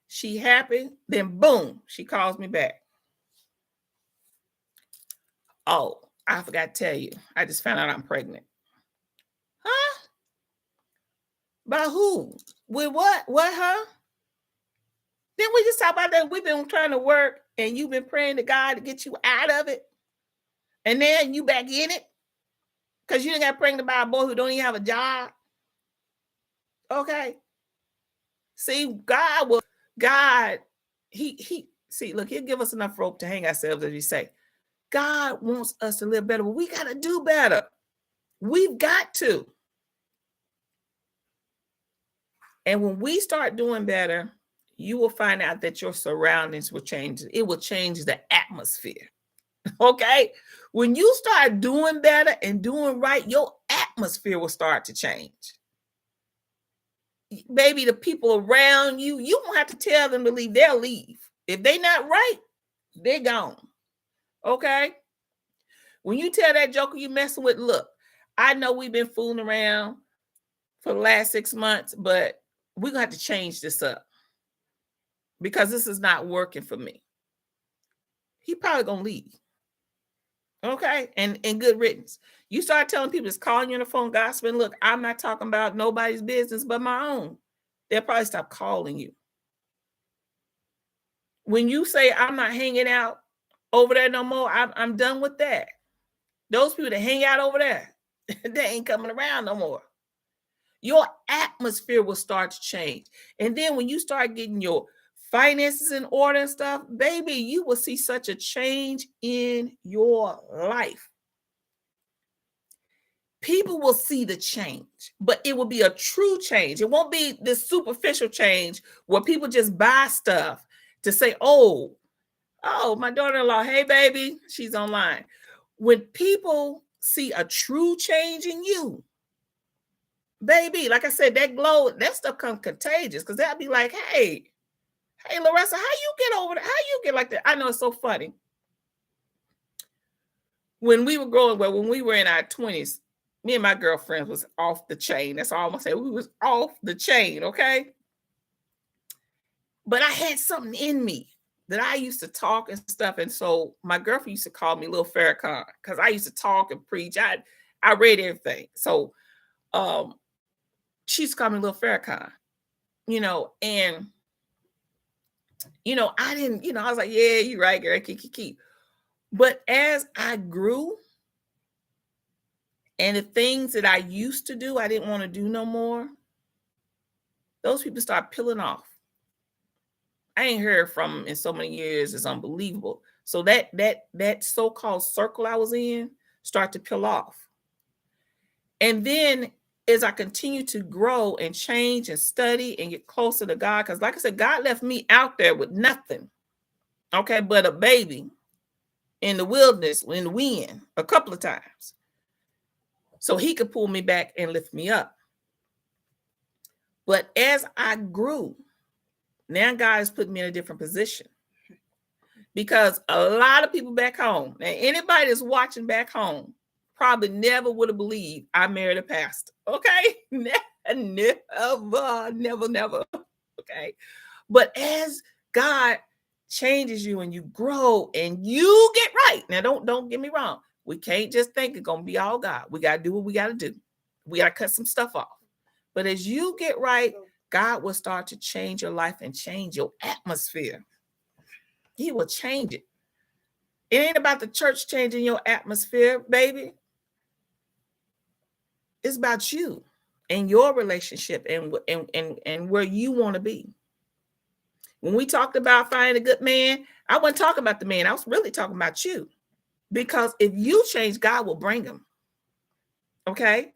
A: She happy, then boom, she calls me back. Oh, I forgot to tell you. I just found out I'm pregnant. Huh? By who? With what? What, huh? Then we just talk about that. We've been trying to work and you've been praying to God to get you out of it. And then you back in it because you didn't got pregnant by a boy who don't even have a job. Okay. See, look, he'll give us enough rope to hang ourselves, as you say. God wants us to live better, but we got to do better. We've got to. And when we start doing better, you will find out that your surroundings will change. It will change the atmosphere. Okay? When you start doing better and doing right, your atmosphere will start to change. Baby, the people around you, you don't have to tell them to leave. They'll leave. If they're not right, they're gone. Okay? When you tell that joker you messing with, look, I know we've been fooling around for the last 6 months, but we're going to have to change this up because this is not working for me. He probably going to leave. Okay? And good riddance. You start telling people that's calling you on the phone gossiping, look, I'm not talking about nobody's business but my own. They'll probably stop calling you. When you say, I'm not hanging out over there no more, I'm done with that. Those people that hang out over there, they ain't coming around no more. Your atmosphere will start to change. And then when you start getting your finances in order and stuff, baby, you will see such a change in your life. People will see the change, but it will be a true change. It won't be this superficial change where people just buy stuff to say, oh, my daughter-in-law, hey, baby, she's online. When people see a true change in you, baby, like I said, that glow, that stuff comes contagious because they'll be like, hey, Larissa, how you get over there? How you get like that? I know it's so funny. When we were when we were in our 20s, me and my girlfriend was off the chain. That's all I'm gonna say. We was off the chain, okay? But I had something in me that I used to talk and stuff. And so my girlfriend used to call me Little Farrakhan because I used to talk and preach. I read everything. So she used to call me Little Farrakhan, and I didn't, I was like, yeah, you're right, girl, keep. But as I grew, and the things that I used to do, I didn't want to do no more. Those people start peeling off. I ain't heard from them in so many years. It's unbelievable. So that so-called circle I was in start to peel off. And then as I continue to grow and change and study and get closer to God, because like I said, God left me out there with nothing, okay, but a baby in the wilderness, in the wind, a couple of times. So he could pull me back and lift me up. But as I grew, now God has put me in a different position. Because a lot of people back home, and anybody that's watching back home, probably never would have believed I married a pastor. Okay? Never. Okay? But as God changes you and you grow and you get right. Now, don't get me wrong. We can't just think it's going to be all God. We got to do what we got to do. We got to cut some stuff off. But as you get right, God will start to change your life and change your atmosphere. He will change it. It ain't about the church changing your atmosphere, baby. It's about you and your relationship and where you want to be. When we talked about finding a good man, I wasn't talking about the man. I was really talking about you. Because if you change, God will bring him. Okay?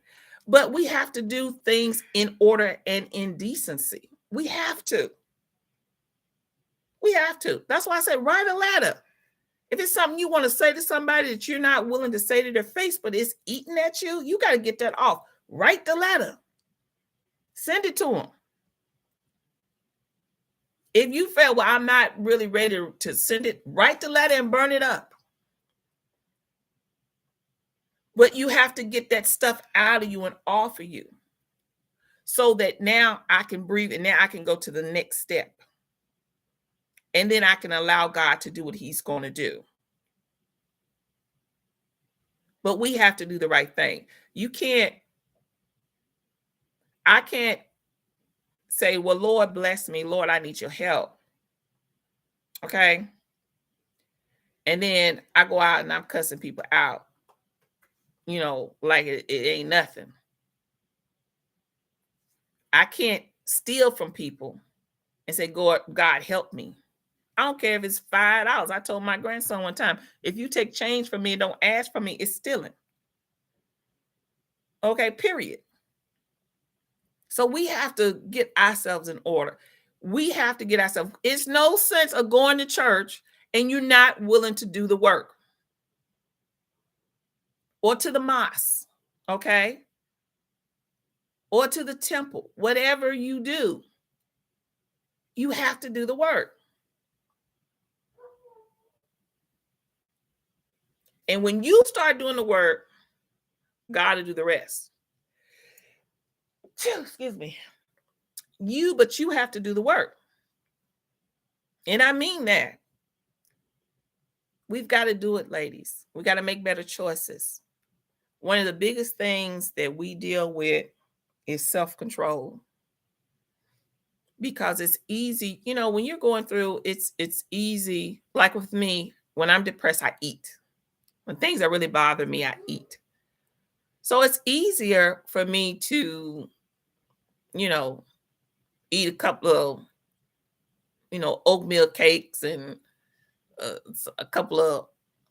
A: But we have to do things in order and in decency. We have to. We have to. That's why I said write a letter. If it's something you want to say to somebody that you're not willing to say to their face, but it's eating at you, you got to get that off. Write the letter. Send it to them. If you feel, well, I'm not really ready to send it, write the letter and burn it up. But you have to get that stuff out of you and off of you so that now I can breathe and now I can go to the next step. And then I can allow God to do what he's going to do. But we have to do the right thing. I can't say, well, Lord, bless me. Lord, I need your help. Okay. And then I go out and I'm cussing people out, like it ain't nothing. I can't steal from people and say, God, help me. I don't care if it's $5. I told my grandson one time, if you take change from me and don't ask for me, it's stealing. Okay, period. So we have to get ourselves in order. We have to get ourselves. It's no sense of going to church and you're not willing to do the work. Or to the mosque, okay? Or to the temple. Whatever you do, you have to do the work. And when you start doing the work, God will do the rest. Excuse me. But you have to do the work. And I mean that. We've got to do it, ladies. We got to make better choices. One of the biggest things that we deal with is self-control. Because it's easy, when you're going through, it's easy. Like with me, when I'm depressed, I eat. When things that really bother me, I eat. So it's easier for me to, eat a couple of, oatmeal cakes and a couple of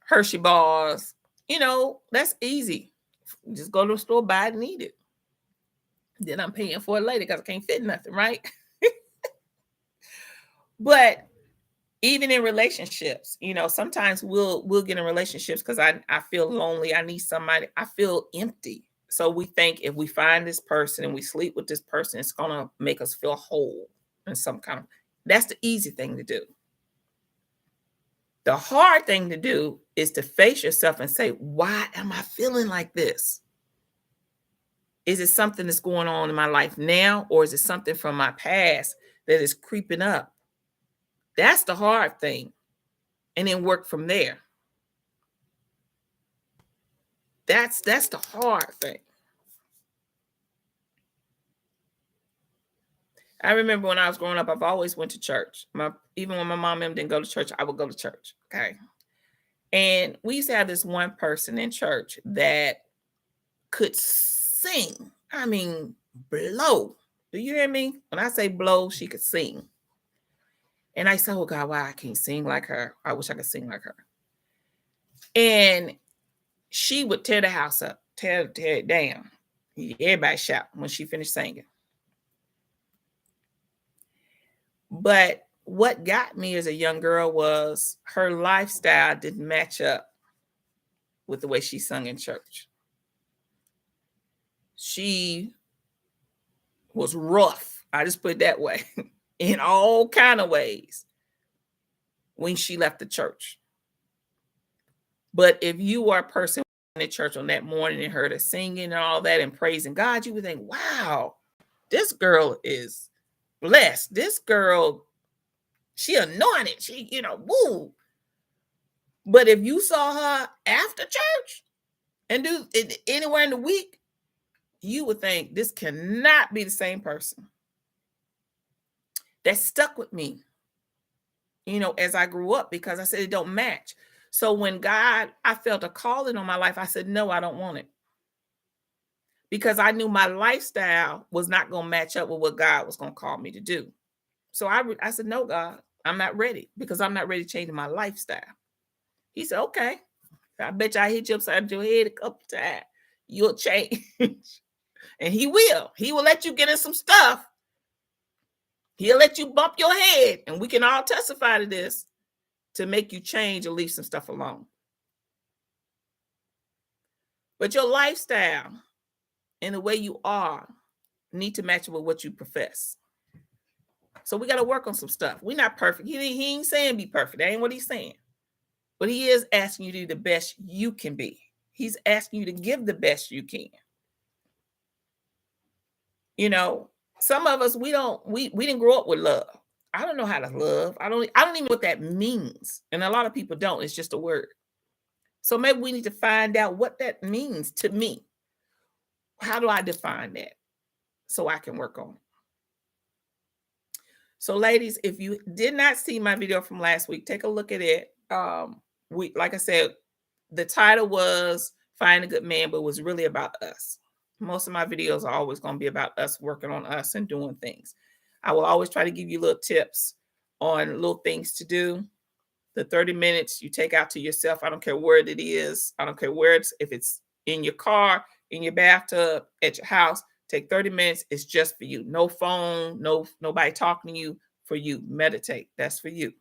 A: Hershey bars. That's easy. Just go to the store, buy it and eat it. Then I'm paying for it later because I can't fit nothing, right? But even in relationships, sometimes we'll get in relationships because I feel lonely. I need somebody. I feel empty. So we think if we find this person and we sleep with this person, it's going to make us feel whole in some kind of. That's the easy thing to do. The hard thing to do is to face yourself and say, why am I feeling like this? Is it something that's going on in my life now, or is it something from my past that is creeping up? That's the hard thing. And then work from there. That's the hard thing. I remember when I was growing up, I've always went to church. Even when my mom and them didn't go to church, I would go to church. Okay. And we used to have this one person in church that could sing. I mean, blow. Do you hear me? When I say blow, she could sing. And I said, oh God, why I can't sing like her? I wish I could sing like her. And she would tear the house up, tear it down. Everybody shout when she finished singing. But what got me as a young girl was her lifestyle didn't match up with the way she sung in church. She was rough. I just put it that way. In all kind of ways when she left the church. But if you are a person in the church on that morning and heard her singing and all that and praising God, you would think, wow, this girl is blessed. This girl, she anointed. She, woo. But if you saw her after church and do it anywhere in the week, you would think this cannot be the same person. That stuck with me, as I grew up, because I said it don't match. So when I felt a calling on my life, I said, no, I don't want it. Because I knew my lifestyle was not going to match up with what God was going to call me to do. So I said, no, God, I'm not ready, because I'm not ready to change my lifestyle. He said, okay, I bet you I hit you upside your head a couple times. You'll change. And he will. He will let you get in some stuff. He'll let you bump your head, and we can all testify to this. to make you change or leave some stuff alone. But your lifestyle and the way you are need to match with what you profess. So we got to work on some stuff. We're not perfect. He ain't saying be perfect. That ain't what he's saying. But he is asking you to do the best you can be. He's asking you to give the best you can. You know, some of us, we didn't grow up with love. I don't know how to love. I don't even know what that means. And a lot of people don't. It's just a word. So maybe we need to find out what that means to me. How do I define that so I can work on it? So ladies, if you did not see my video from last week, take a look at it. Like I said, the title was Find a Good Man, but it was really about us. Most of my videos are always going to be about us working on us and doing things. I will always try to give you little tips on little things to do. The 30 minutes you take out to yourself, I don't care where it is. I don't care where if it's in your car, in your bathtub, at your house, take 30 minutes. It's just for you. No phone, nobody talking to you, for you. Meditate. That's for you.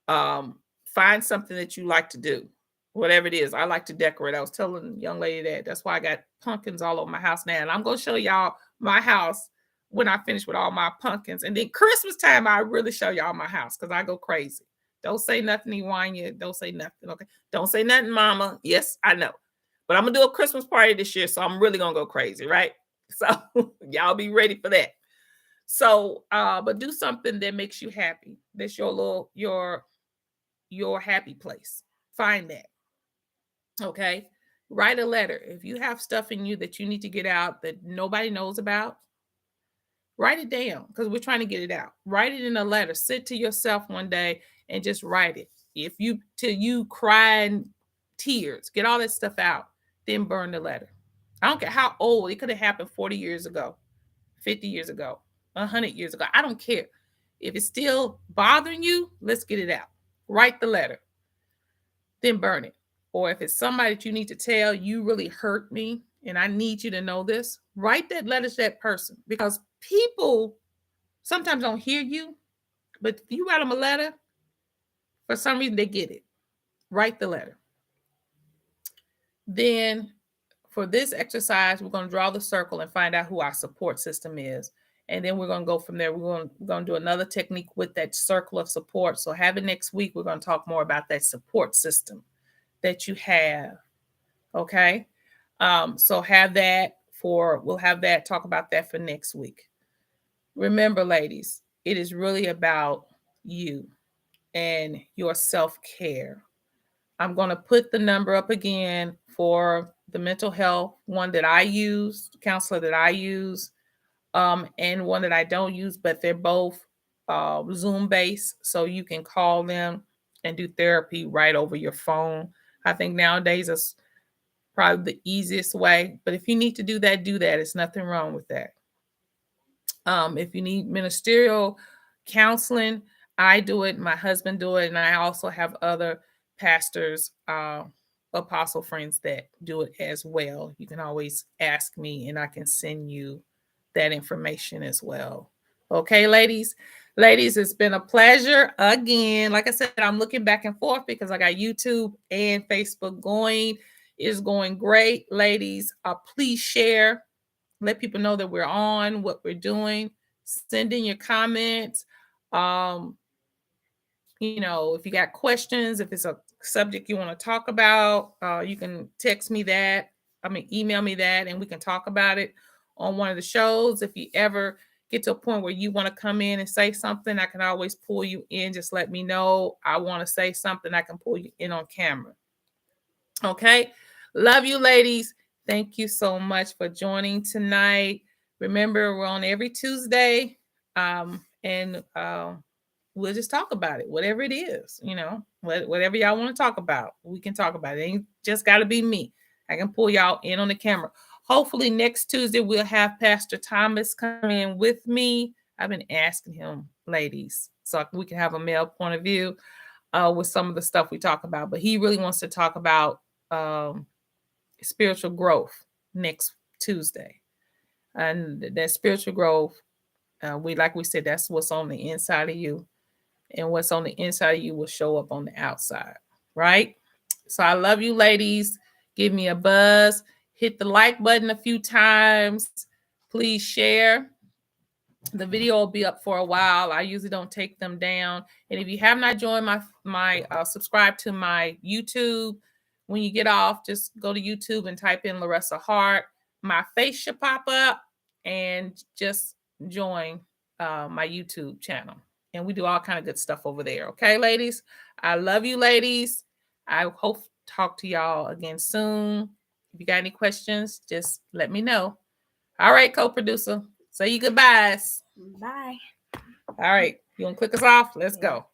A: Find something that you like to do. Whatever it is. I like to decorate. I was telling the young lady that. That's why I got pumpkins all over my house now. And I'm going to show y'all my house when I finish with all my pumpkins. And then Christmas time, I really show y'all my house because I go crazy. Don't say nothing, Iwanya. Don't say nothing. Okay. Don't say nothing, Mama. Yes, I know. But I'm going to do a Christmas party this year. So I'm really going to go crazy, right? So y'all be ready for that. So, but do something that makes you happy. That's your happy place. Find that. Okay. Write a letter. If you have stuff in you that you need to get out that nobody knows about, write it down because we're trying to get it out. Write it in a letter. Sit to yourself one day and just write it. Till you cry in tears, get all that stuff out, then burn the letter. I don't care how old. It could have happened 40 years ago, 50 years ago, 100 years ago. I don't care. If it's still bothering you, let's get it out. Write the letter, then burn it. Or if it's somebody that you need to tell, you really hurt me and I need you to know this, write that letter to that person because people sometimes don't hear you, but if you write them a letter, for some reason they get it. Write the letter. Then for this exercise, we're going to draw the circle and find out who our support system is. And then we're going to go from there. We're going to do another technique with that circle of support. So have it next week. We're going to talk more about that support system that you have. Okay. So have that we'll have that, talk about that for next week. Remember, ladies, it is really about you and your self-care. I'm going to put the number up again for the mental health one that I use, the counselor that I use, and one that I don't use, but they're both Zoom based. So you can call them and do therapy right over your phone. I think nowadays it's probably the easiest way. But if you need to do that, do that. It's nothing wrong with that. If you need ministerial counseling, I do it. My husband do it. And I also have other pastors, apostle friends that do it as well. You can always ask me and I can send you that information as well. Okay, ladies. Ladies, it's been a pleasure again. Like I said, I'm looking back and forth because I got YouTube and Facebook going. It's going great. Ladies, please share. Let people know that we're on, what we're doing. Send in your comments. If you got questions, if it's a subject you want to talk about, you can text me that. Email me that, and we can talk about it on one of the shows. If you ever get to a point where you want to come in and say something, I can always pull you in. Just let me know. I want to say something. I can pull you in on camera. Okay. Love you, ladies. Thank you so much for joining tonight. Remember, we're on every Tuesday, and we'll just talk about it, whatever it is, whatever y'all want to talk about, we can talk about it. It ain't just got to be me. I can pull y'all in on the camera. Hopefully next Tuesday, we'll have Pastor Thomas come in with me. I've been asking him, ladies, so we can have a male point of view with some of the stuff we talk about. But he really wants to talk about spiritual growth next Tuesday. And that spiritual growth, like we said, that's what's on the inside of you. and what's on the inside of you will show up on the outside, right? So I love you, ladies. Give me a buzz. Hit the like button a few times. Please share. The video will be up for a while. I usually don't take them down. And if you have not joined my subscribe to my YouTube, when you get off, just go to YouTube and type in Laressa Hart. My face should pop up, and just join my YouTube channel. And we do all kind of good stuff over there. Okay, ladies? I love you, ladies. I hope to talk to y'all again soon. If you got any questions, just let me know. All right, co-producer. Say your goodbyes.
B: Bye.
A: All right. You want to click us off? Let's go.